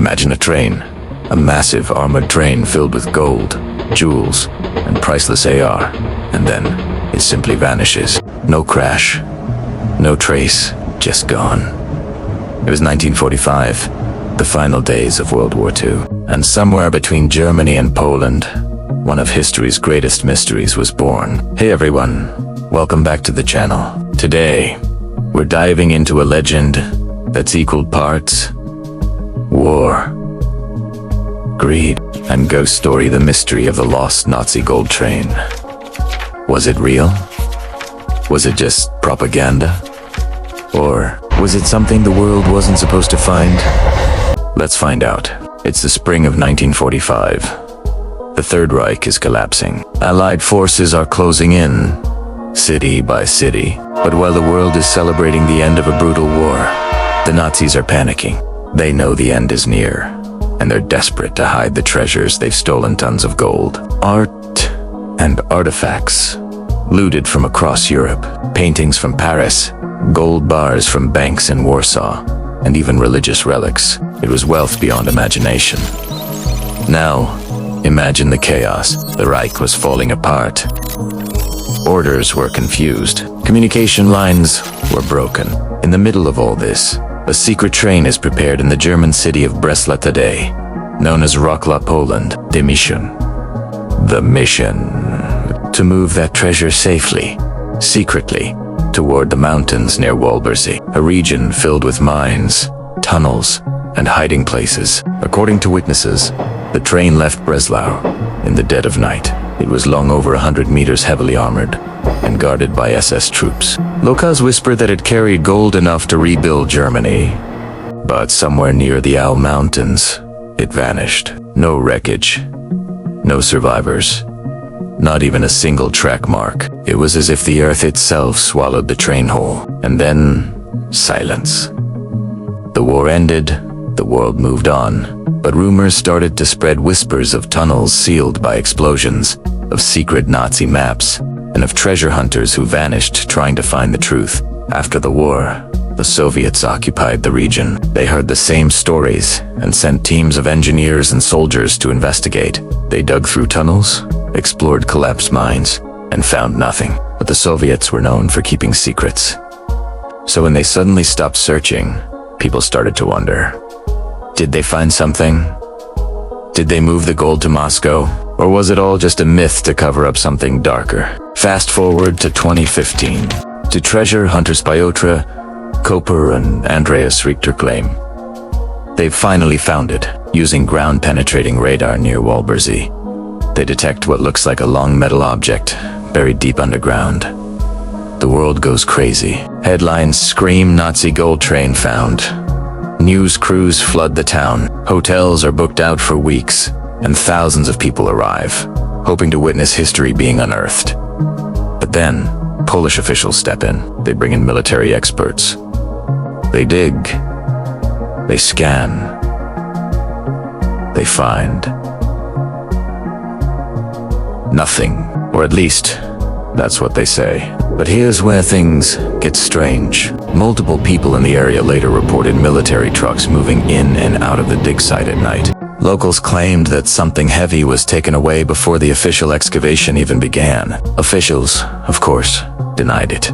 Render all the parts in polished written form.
Imagine a train, a massive armored train filled with gold, jewels, and priceless AR, and then it simply vanishes. No crash, no trace, just gone. It was 1945, the final days of World War II, and somewhere between Germany and Poland, one of history's greatest mysteries was born. Hey everyone, welcome back to the channel. Today, we're diving into a legend that's equal parts war, greed, and ghost story, the mystery of the lost Nazi gold train. Was it real? Was it just propaganda? Or was it something the world wasn't supposed to find? Let's find out. It's the spring of 1945. The Third Reich is collapsing. Allied forces are closing in, city by city. But while the world is celebrating the end of a brutal war, the Nazis are panicking. They know the end is near, and they're desperate to hide the treasures they've stolen. Tons of gold, art, and artifacts looted from across Europe, paintings from Paris, gold bars from banks in Warsaw, and even religious relics. It was wealth beyond imagination. Now, imagine the chaos. The Reich was falling apart. Orders were confused. Communication lines were broken. In the middle of all this, a secret train is prepared in the German city of Breslau today, known as Wrocław, Poland. The mission to move that treasure safely, secretly, toward the mountains near Walbersee, a region filled with mines, tunnels, and hiding places. According to witnesses, the train left Breslau in the dead of night. It was long over 100 meters, heavily armored, and guarded by SS troops. Locals whisper that it carried gold enough to rebuild Germany. But somewhere near the Owl Mountains, it vanished. No wreckage, no survivors, not even a single track mark. It was as if the earth itself swallowed the train whole. And then, silence. The war ended, the world moved on, but rumors started to spread, whispers of tunnels sealed by explosions, of secret Nazi maps, and of treasure hunters who vanished trying to find the truth. After the war, the Soviets occupied the region. They heard the same stories and sent teams of engineers and soldiers to investigate. They dug through tunnels, explored collapsed mines, and found nothing. But the Soviets were known for keeping secrets. So when they suddenly stopped searching, people started to wonder. Did they find something? Did they move the gold to Moscow? Or was it all just a myth to cover up something darker? Fast forward to 2015. To treasure hunters Piotr Koper and Andreas Richter claim they've finally found it. Using ground-penetrating radar near Walbersee, they detect what looks like a long metal object buried deep underground. The world goes crazy. Headlines scream Nazi gold train found. News crews flood the town. Hotels are booked out for weeks, and thousands of people arrive, hoping to witness history being unearthed. But then, Polish officials step in. They bring in military experts. They dig. They scan. They find nothing. Or at least, that's what they say. But here's where things get strange. Multiple people in the area later reported military trucks moving in and out of the dig site at night. Locals claimed that something heavy was taken away before the official excavation even began. Officials, of course, denied it.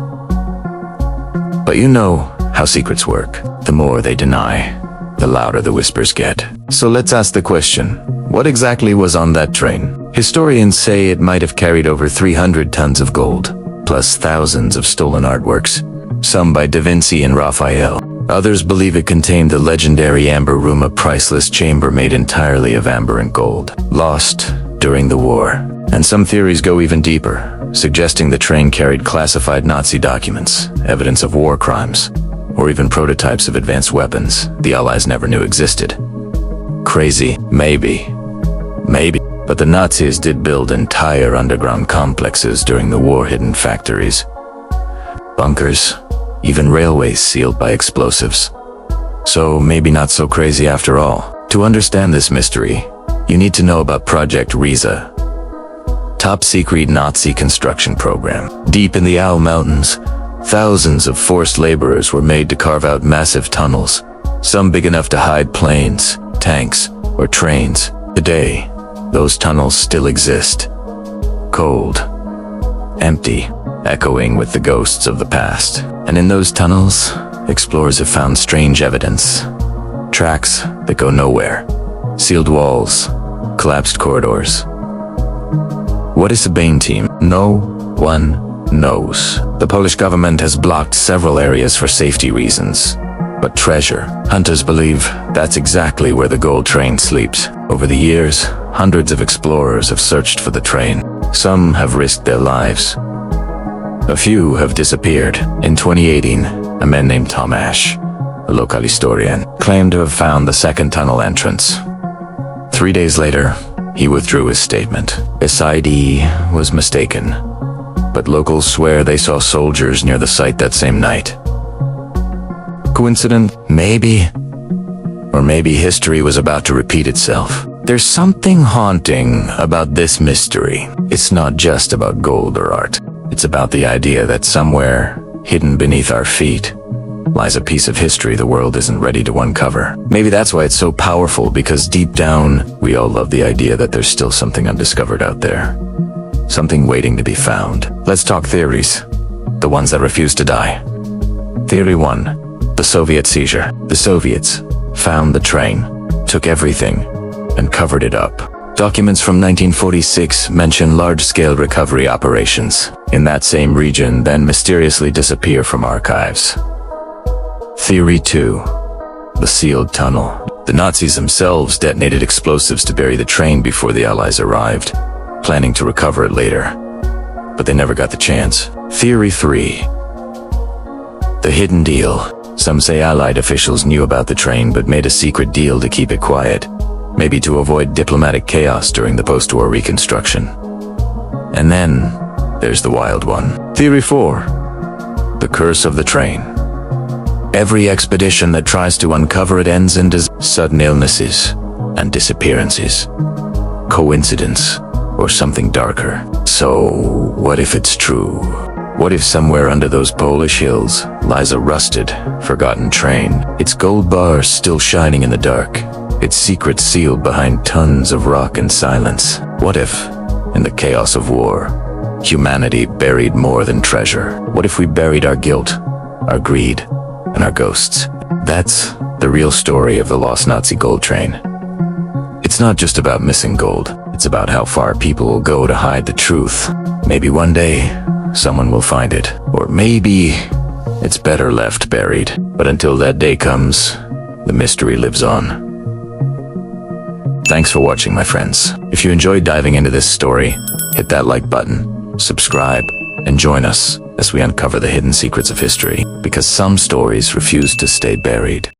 But you know how secrets work. The more they deny, the louder the whispers get. So let's ask the question, what exactly was on that train? Historians say it might have carried over 300 tons of gold, plus thousands of stolen artworks, some by Da Vinci and Raphael. Others believe it contained the legendary amber room, a priceless chamber made entirely of amber and gold, lost during the war. And some theories go even deeper, suggesting the train carried classified Nazi documents, evidence of war crimes, or even prototypes of advanced weapons the Allies never knew existed. Crazy, maybe. But the Nazis did build entire underground complexes during the war, hidden factories, bunkers, even railways sealed by explosives. So maybe not so crazy after all. To understand this mystery, you need to know about Project Riese, top-secret Nazi construction program. Deep in the Owl Mountains, thousands of forced laborers were made to carve out massive tunnels, some big enough to hide planes, tanks, or trains. Today, those tunnels still exist. Cold, empty, echoing with the ghosts of the past. And in those tunnels, explorers have found strange evidence. Tracks that go nowhere. Sealed walls. Collapsed corridors. What is the Bane team? No one knows. The Polish government has blocked several areas for safety reasons. But treasure. Hunters believe that's exactly where the gold train sleeps. Over the years, hundreds of explorers have searched for the train. Some have risked their lives. A few have disappeared. In 2018, a man named Tom Ash, a local historian, claimed to have found the second tunnel entrance. 3 days later, he withdrew his statement. His ID was mistaken, but locals swear they saw soldiers near the site that same night. Coincidence? Maybe. Or maybe history was about to repeat itself. There's something haunting about this mystery. It's not just about gold or art. It's about the idea that somewhere, hidden beneath our feet, lies a piece of history the world isn't ready to uncover. Maybe that's why it's so powerful, because deep down, we all love the idea that there's still something undiscovered out there. Something waiting to be found. Let's talk theories. The ones that refuse to die. Theory 1. The Soviet seizure. The Soviets found the train, took everything, and covered it up. Documents from 1946 mention large-scale recovery operations in that same region, then mysteriously disappear from archives. Theory 2. The sealed tunnel. The Nazis themselves detonated explosives to bury the train before the Allies arrived, planning to recover it later. But they never got the chance. Theory 3. The hidden deal. Some say Allied officials knew about the train but made a secret deal to keep it quiet, maybe to avoid diplomatic chaos during the post-war reconstruction. And then, there's the wild one. Theory 4. The curse of the train. Every expedition that tries to uncover it ends in sudden illnesses and disappearances. Coincidence, or something darker. So, what if it's true? What if somewhere under those Polish hills lies a rusted, forgotten train? Its gold bars still shining in the dark. Its secrets sealed behind tons of rock and silence. What if, in the chaos of war, humanity buried more than treasure? What if we buried our guilt, our greed, and our ghosts? That's the real story of the lost Nazi gold train. It's not just about missing gold. It's about how far people will go to hide the truth. Maybe one day, someone will find it. Or maybe it's better left buried. But until that day comes, the mystery lives on. Thanks for watching, my friends. If you enjoyed diving into this story, hit that like button, subscribe, and join us as we uncover the hidden secrets of history, because some stories refuse to stay buried.